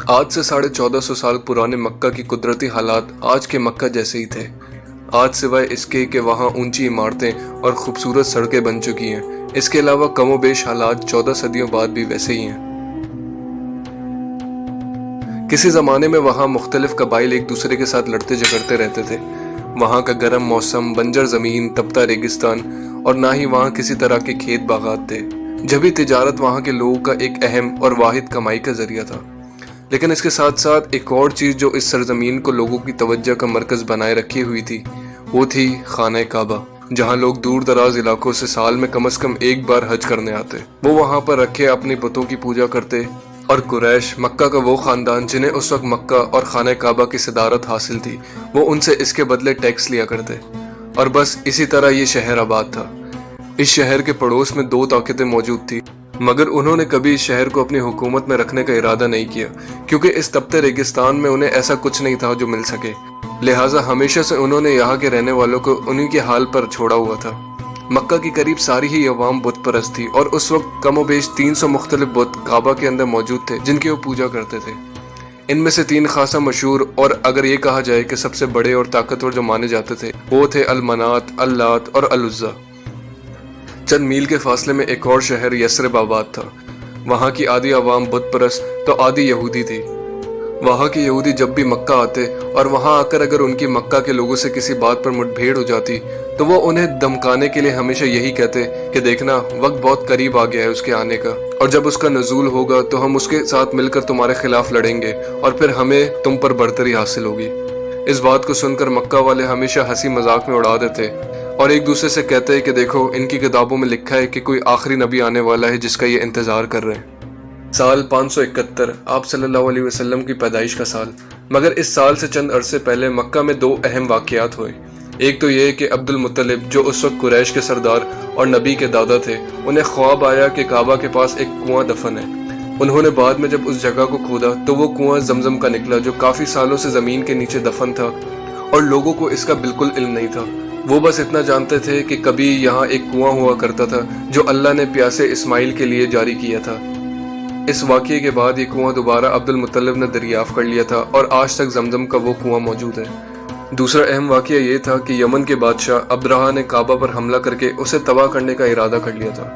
آج سے 1450 سال پرانے مکہ کی قدرتی حالات آج کے مکہ جیسے ہی تھے۔ آج سوائے اس کے کہ وہاں اونچی عمارتیں اور خوبصورت سڑکیں بن چکی ہیں، اس کے علاوہ کم و بیش حالات 14 صدیوں بعد بھی ویسے ہی ہیں۔ کسی زمانے میں وہاں مختلف قبائل ایک دوسرے کے ساتھ لڑتے جھگڑتے رہتے تھے۔ وہاں کا گرم موسم، بنجر زمین، تپتا ریگستان، اور نہ ہی وہاں کسی طرح کے کھیت باغات تھے۔ جبھی تجارت وہاں کے لوگوں کا ایک اہم اور واحد کمائی کا ذریعہ تھا۔ لیکن اس کے ساتھ ساتھ ایک اور چیز جو اس سرزمین کو لوگوں کی توجہ کا مرکز بنائے رکھی ہوئی تھی، وہ تھی خانہ کعبہ، جہاں لوگ دور دراز علاقوں سے سال میں کم از کم ایک بار حج کرنے آتے۔ وہ وہاں پر رکھے اپنے بتوں کی پوجا کرتے، اور قریش، مکہ کا وہ خاندان جنہیں اس وقت مکہ اور خانہ کعبہ کی صدارت حاصل تھی، وہ ان سے اس کے بدلے ٹیکس لیا کرتے، اور بس اسی طرح یہ شہر آباد تھا۔ اس شہر کے پڑوس میں 2 طاقتیں موجود تھیں، مگر انہوں نے کبھی اس شہر کو اپنی حکومت میں رکھنے کا ارادہ نہیں کیا، کیونکہ اس تپتے ریگستان میں انہیں ایسا کچھ نہیں تھا جو مل سکے۔ لہٰذا ہمیشہ سے انہوں نے یہاں کے رہنے والوں کو انہی کے حال پر چھوڑا ہوا تھا۔ مکہ کی قریب ساری ہی عوام بت پرست تھی، اور اس وقت کم و بیش 300 مختلف بت کعبہ کے اندر موجود تھے جن کی وہ پوجا کرتے تھے۔ ان میں سے 3 خاصا مشہور، اور اگر یہ کہا جائے کہ سب سے بڑے اور طاقتور جو مانے جاتے تھے، وہ تھے المنات، اللات اور العزیٰ۔ چند میل کے فاصلے میں ایک اور شہر یثرب آباد تھا۔ وہاں کی آدھی عوام بت پرست تو آدھی یہودی تھی۔ وہاں کے یہودی جب بھی مکہ آتے اور وہاں آ کر اگر ان کی مکہ کے لوگوں سے کسی بات پر مٹ بھیڑ ہو جاتی تو وہ انہیں دمکانے کے لیے ہمیشہ یہی کہتے کہ دیکھنا، وقت بہت قریب آ گیا ہے اس کے آنے کا، اور جب اس کا نزول ہوگا تو ہم اس کے ساتھ مل کر تمہارے خلاف لڑیں گے، اور پھر ہمیں تم پر برتری حاصل ہوگی۔ اس بات کو سن کر مکہ والے ہمیشہ ہنسی مذاق میں اڑا دیتے اور ایک دوسرے سے کہتے کہ دیکھو، ان کی کتابوں میں لکھا ہے کہ کوئی آخری نبی آنے والا ہے جس کا یہ انتظار کر رہے ہیں۔ سال 571، آپ صلی اللہ علیہ وسلم کی پیدائش کا سال۔ مگر اس سال سے چند عرصے پہلے مکہ میں 2 اہم واقعات ہوئے۔ ایک تو یہ کہ عبد المطلب، جو اس وقت قریش کے سردار اور نبی کے دادا تھے، انہیں خواب آیا کہ کعبہ کے پاس ایک کنواں دفن ہے۔ انہوں نے بعد میں جب اس جگہ کو کھودا تو وہ کنواں زمزم کا نکلا، جو کافی سالوں سے زمین کے نیچے دفن تھا، اور لوگوں کو اس کا بالکل علم نہیں تھا۔ وہ بس اتنا جانتے تھے کہ کبھی یہاں ایک کنواں ہوا کرتا تھا جو اللہ نے پیاسے اسماعیل کے لیے جاری کیا تھا۔ اس واقعے کے بعد یہ کنواں دوبارہ عبد المطلب نے دریافت کر لیا تھا، اور آج تک زمزم کا وہ کنواں موجود ہے۔ دوسرا اہم واقعہ یہ تھا کہ یمن کے بادشاہ ابرہہ نے کعبہ پر حملہ کر کے اسے تباہ کرنے کا ارادہ کر لیا تھا۔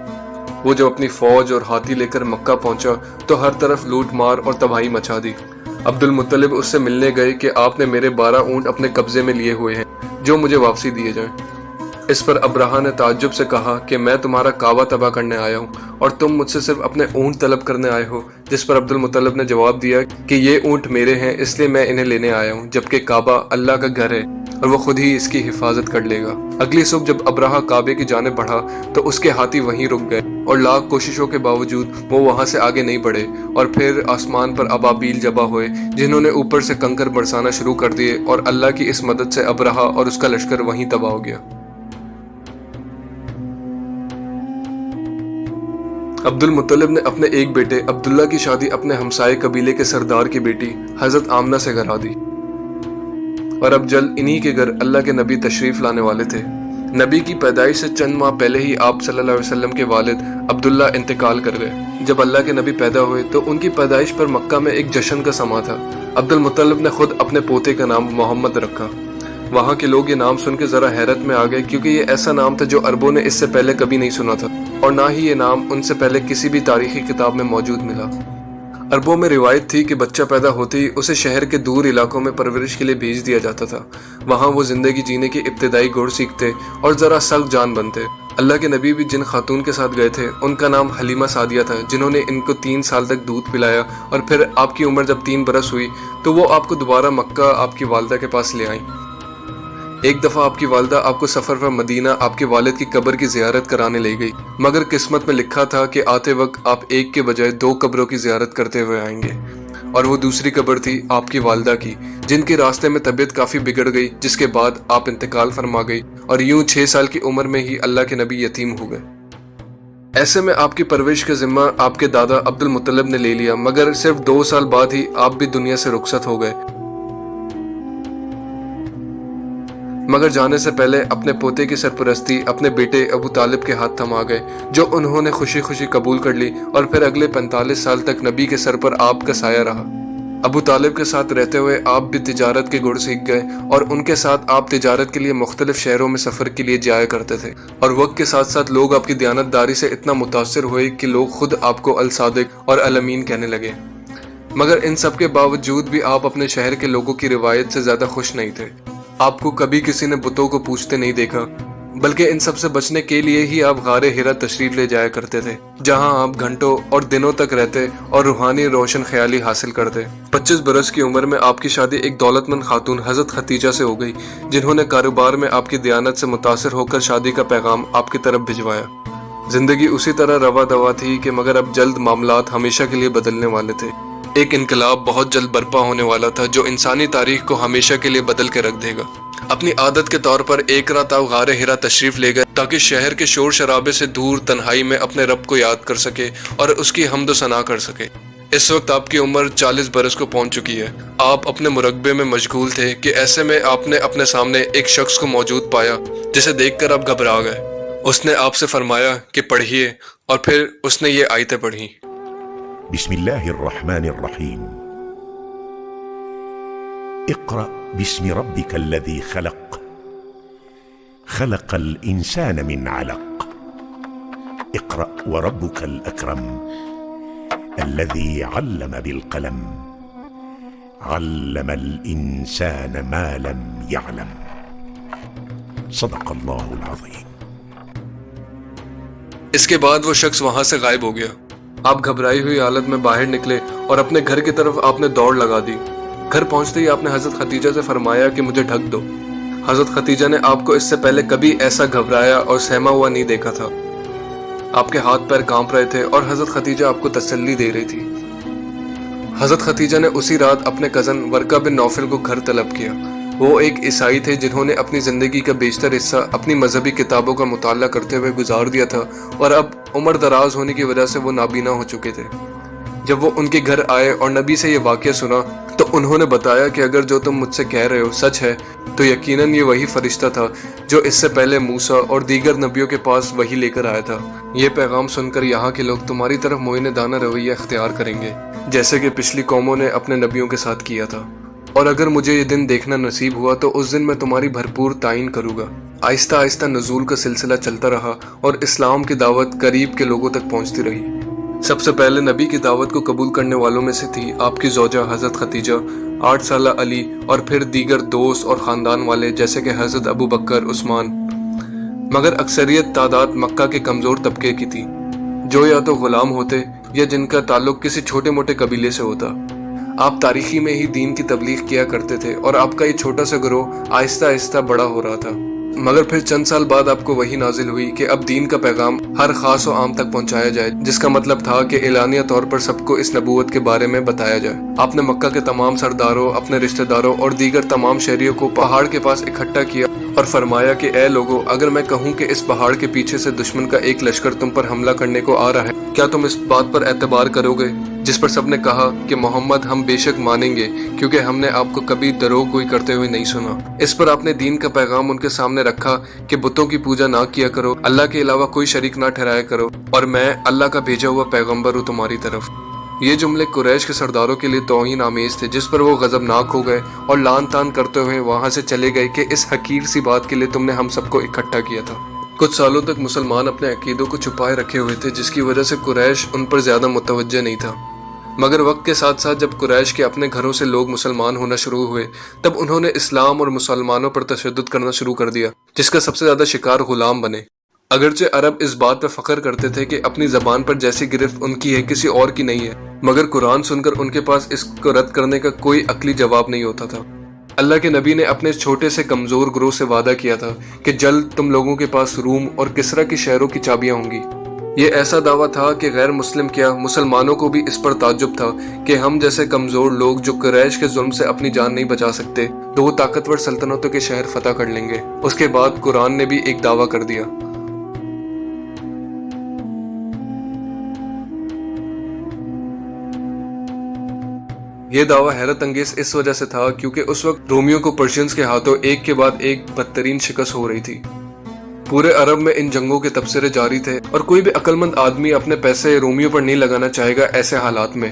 وہ جب اپنی فوج اور ہاتھی لے کر مکہ پہنچا تو ہر طرف لوٹ مار اور تباہی مچا دی۔ عبد المطلب اس سے ملنے گئے کہ آپ نے میرے 12 اونٹ اپنے قبضے میں لیے ہوئے ہیں جو مجھے واپسی دیے جائیں۔ اس پر ابرہہ نے تعجب سے کہا کہ میں تمہارا کعبہ تباہ کرنے آیا ہوں اور تم مجھ سے صرف اپنے اونٹ طلب کرنے آئے ہو؟ جس پر عبد المطلب نے جواب دیا کہ یہ اونٹ میرے ہیں، اس لیے میں انہیں لینے آیا ہوں، جبکہ کعبہ اللہ کا گھر ہے اور وہ خود ہی اس کی حفاظت کر لے گا۔ اگلی صبح جب ابرہہ کعبے کی جانب بڑھا تو اس کے ہاتھی وہیں رک گئے، اور لاکھ کوششوں کے باوجود وہ وہاں سے آگے نہیں بڑھے، اور پھر آسمان پر ابابیل جبا ہوئے جنہوں نے اوپر سے کنکر برسانا شروع کر دیے، اور اللہ کی اس مدد سے ابرہہ اور اس کا لشکر وہیں تباہ ہو گیا۔ عبد المطلب نے اپنے ایک بیٹے عبداللہ کی شادی اپنے ہمسائے قبیلے کے سردار کی بیٹی حضرت آمنہ سے کرا دی، اور اب جلد انہی کے گھر اللہ کے نبی تشریف لانے والے تھے۔ نبی کی پیدائش سے چند ماہ پہلے ہی آپ صلی اللہ علیہ وسلم کے والد عبداللہ انتقال کر گئے۔ جب اللہ کے نبی پیدا ہوئے تو ان کی پیدائش پر مکہ میں ایک جشن کا سما تھا۔ عبد المطلب نے خود اپنے پوتے کا نام محمد رکھا۔ وہاں کے لوگ یہ نام سن کے ذرا حیرت میں آ گئے، کیونکہ یہ ایسا نام تھا جو عربوں نے اس سے پہلے کبھی نہیں سنا تھا، اور نہ ہی یہ نام ان سے پہلے کسی بھی تاریخی کتاب میں موجود ملا۔ عربوں میں روایت تھی کہ بچہ پیدا ہوتے ہی اسے شہر کے دور علاقوں میں پرورش کے لیے بھیج دیا جاتا تھا۔ وہاں وہ زندگی جینے کی ابتدائی گڑ سیکھتے اور ذرا سخت جان بنتے۔ اللہ کے نبی بھی جن خاتون کے ساتھ گئے تھے ان کا نام حلیمہ سعدیہ تھا، جنہوں نے ان کو 3 سال تک دودھ پلایا، اور پھر آپ کی عمر جب 3 برس ہوئی تو وہ آپ کو دوبارہ مکہ آپ کی والدہ کے پاس لے آئیں۔ ایک دفعہ آپ کی والدہ آپ کو سفر پر مدینہ آپ کے والد کی قبر کی زیارت کرانے لے گئی، مگر قسمت میں لکھا تھا کہ آتے وقت آپ ایک کے بجائے 2 قبروں کی زیارت کرتے ہوئے آئیں گے، اور وہ دوسری قبر تھی آپ کی والدہ کی، جن کے راستے میں طبیعت کافی بگڑ گئی، جس کے بعد آپ انتقال فرما گئی، اور یوں 6 سال کی عمر میں ہی اللہ کے نبی یتیم ہو گئے۔ ایسے میں آپ کی پرورش کا ذمہ آپ کے دادا عبد المطلب نے لے لیا، مگر صرف 2 سال بعد ہی آپ بھی دنیا سے رخصت ہو گئے۔ مگر جانے سے پہلے اپنے پوتے کی سرپرستی اپنے بیٹے ابو طالب کے ہاتھ تھما گئے، جو انہوں نے خوشی خوشی قبول کر لی، اور پھر اگلے 45 سال تک نبی کے سر پر آپ کا سایہ رہا۔ ابو طالب کے ساتھ رہتے ہوئے آپ بھی تجارت کے گڑ سیکھ گئے اور ان کے ساتھ آپ تجارت کے لیے مختلف شہروں میں سفر کے لیے جایا کرتے تھے، اور وقت کے ساتھ ساتھ لوگ آپ کی دیانتداری سے اتنا متاثر ہوئے کہ لوگ خود آپ کو الصادق اور الامین کہنے لگے۔ مگر ان سب کے باوجود بھی آپ اپنے شہر کے لوگوں کی روایت سے زیادہ خوش نہیں تھے۔ آپ کو کبھی کسی نے بتوں کو پوجتے نہیں دیکھا، بلکہ ان سب سے بچنے کے لیے ہی آپ غار ہرا تشریف لے جایا کرتے تھے، جہاں آپ گھنٹوں اور دنوں تک رہتے اور روحانی روشن خیالی حاصل کرتے۔ 25 برس کی عمر میں آپ کی شادی ایک دولت مند خاتون حضرت ختیجہ سے ہو گئی، جنہوں نے کاروبار میں آپ کی دیانت سے متاثر ہو کر شادی کا پیغام آپ کی طرف بھجوایا۔ زندگی اسی طرح روا دوا تھی کہ مگر اب جلد معاملات ہمیشہ کے لیے بدلنے والے تھے۔ ایک انقلاب بہت جلد برپا ہونے والا تھا جو انسانی تاریخ کو ہمیشہ کے لیے بدل کے رکھ دے گا۔ اپنی عادت کے طور پر ایک رات آپ غار ہرا تشریف لے گئے تاکہ شہر کے شور شرابے سے دور تنہائی میں اپنے رب کو یاد کر سکے اور اس کی حمد و ثنا کر سکے۔ اس وقت آپ کی عمر 40 برس کو پہنچ چکی ہے۔ آپ اپنے مراقبے میں مشغول تھے کہ ایسے میں آپ نے اپنے سامنے ایک شخص کو موجود پایا جسے دیکھ کر آپ گھبرا گئے۔ اس نے آپ سے فرمایا کہ پڑھیے، اور پھر اس نے یہ آیتیں پڑھی۔ بسم اللہ الرحمن الرحیم، اقرأ باسم ربك الذي خلق، خلق الإنسان من علق، اقرأ وربك الأكرم الذي علم بالقلم، علم الإنسان ما لم يعلم، صدق اللہ العظیم۔ اس کے بعد وہ شخص وہاں سے غائب ہو گیا۔ آپ گھبرائی ہوئی حالت میں باہر نکلے اور اپنے گھر کی طرف آپ نے دوڑ لگا دی۔ گھر پہنچتے ہی آپ نے حضرت ختیجہ سے فرمایا کہ مجھے ڈھک دو۔ حضرت ختیجہ نے آپ کو اس سے پہلے کبھی ایسا گھبرایا اور سہما ہوا نہیں دیکھا تھا۔ آپ کے ہاتھ پیر کانپ رہے تھے اور حضرت ختیجہ آپ کو تسلی دے رہی تھی۔ حضرت ختیجہ نے اسی رات اپنے کزن ورقہ بن نوفل کو گھر طلب کیا۔ وہ ایک عیسائی تھے جنہوں نے اپنی زندگی کا بیشتر حصہ اپنی مذہبی کتابوں کا مطالعہ کرتے ہوئے گزار دیا تھا، اور اب عمر دراز ہونے کی وجہ سے وہ نابینا ہو چکے تھے۔ جب وہ ان کے گھر آئے اور نبی سے یہ واقعہ سنا تو انہوں نے بتایا کہ اگر جو تم مجھ سے کہہ رہے ہو سچ ہے تو یقیناً یہ وہی فرشتہ تھا جو اس سے پہلے موسیٰ اور دیگر نبیوں کے پاس وہی لے کر آیا تھا۔ یہ پیغام سن کر یہاں کے لوگ تمہاری طرف معین دانہ رویہ اختیار کریں گے، جیسے کہ پچھلی قوموں نے اپنے نبیوں کے ساتھ کیا تھا، اور اگر مجھے یہ دن دیکھنا نصیب ہوا تو اس دن میں تمہاری بھرپور تعین کروں گا۔ آہستہ آہستہ نزول کا سلسلہ چلتا رہا اور اسلام کی دعوت قریب کے لوگوں تک پہنچتی رہی۔ سب سے پہلے نبی کی دعوت کو قبول کرنے والوں میں سے تھی آپ کی زوجہ حضرت ختیجہ، 8 سالہ علی، اور پھر دیگر دوست اور خاندان والے جیسے کہ حضرت ابو بکر، عثمان۔ مگر اکثریت تعداد مکہ کے کمزور طبقے کی تھی، جو یا تو غلام ہوتے یا جن کا تعلق کسی چھوٹے موٹے قبیلے سے ہوتا۔ آپ تاریخی میں ہی دین کی تبلیغ کیا کرتے تھے اور آپ کا یہ چھوٹا سا گروہ آہستہ آہستہ بڑا ہو رہا تھا۔ مگر پھر چند سال بعد آپ کو وہی نازل ہوئی کہ اب دین کا پیغام ہر خاص و عام تک پہنچایا جائے، جس کا مطلب تھا کہ اعلانیہ طور پر سب کو اس نبوت کے بارے میں بتایا جائے۔ آپ نے مکہ کے تمام سرداروں، اپنے رشتہ داروں اور دیگر تمام شہریوں کو پہاڑ کے پاس اکٹھا کیا اور فرمایا کہ اے لوگو، اگر میں کہوں کہ اس پہاڑ کے پیچھے سے دشمن کا ایک لشکر تم پر حملہ کرنے کو آ رہا ہے، کیا تم اس بات پر اعتبار کرو گے؟ جس پر سب نے کہا کہ محمد ہم بے شک مانیں گے، کیونکہ ہم نے آپ کو کبھی دروغ گوئی کرتے ہوئے نہیں سنا۔ اس پر آپ نے دین کا پیغام ان کے سامنے رکھا کہ بتوں کی پوجا نہ کیا کرو، اللہ کے علاوہ کوئی شریک نہ ٹھہرایا کرو، اور میں اللہ کا بھیجا ہوا پیغمبر ہوں تمہاری طرف۔ یہ جملے قریش کے سرداروں کے لیے توہین آمیز تھے، جس پر وہ غضبناک ہو گئے اور لان تان کرتے ہوئے وہاں سے چلے گئے کہ اس حقیر سی بات کے لیے تم نے ہم سب کو اکٹھا کیا تھا۔ کچھ سالوں تک مسلمان اپنے عقیدوں کو چھپائے رکھے ہوئے تھے، جس کی وجہ سے قریش ان پر زیادہ متوجہ نہیں تھا۔ مگر وقت کے ساتھ ساتھ جب قریش کے اپنے گھروں سے لوگ مسلمان ہونا شروع ہوئے، تب انہوں نے اسلام اور مسلمانوں پر تشدد کرنا شروع کر دیا، جس کا سب سے زیادہ شکار غلام بنے۔ اگرچہ عرب اس بات پہ فخر کرتے تھے کہ اپنی زبان پر جیسی گرفت ان کی ہے کسی اور کی نہیں ہے، مگر قرآن سن کر ان کے پاس اس کو رد کرنے کا کوئی عقلی جواب نہیں ہوتا تھا۔ اللہ کے نبی نے اپنے چھوٹے سے کمزور گروہ سے وعدہ کیا تھا کہ جلد تم لوگوں کے پاس روم اور کسرا کی شہروں کی چابیاں ہوں گی۔ یہ ایسا دعویٰ تھا کہ غیر مسلم کیا مسلمانوں کو بھی اس پر تعجب تھا کہ ہم جیسے کمزور لوگ جو قریش کے ظلم سے اپنی جان نہیں بچا سکتے، 2 طاقتور سلطنتوں کے شہر فتح کر لیں گے۔ اس کے بعد قرآن نے بھی ایک دعویٰ کر دیا۔ یہ دعویٰ حیرت انگیز اس وجہ سے تھا کیونکہ اس وقت رومیوں کو پرشینز کے ہاتھوں ایک کے بعد ایک بدترین شکست ہو رہی تھی۔ پورے عرب میں ان جنگوں کے تبصرے جاری تھے اور کوئی بھی عقل مند آدمی اپنے پیسے رومیوں پر نہیں لگانا چاہے گا ایسے حالات میں۔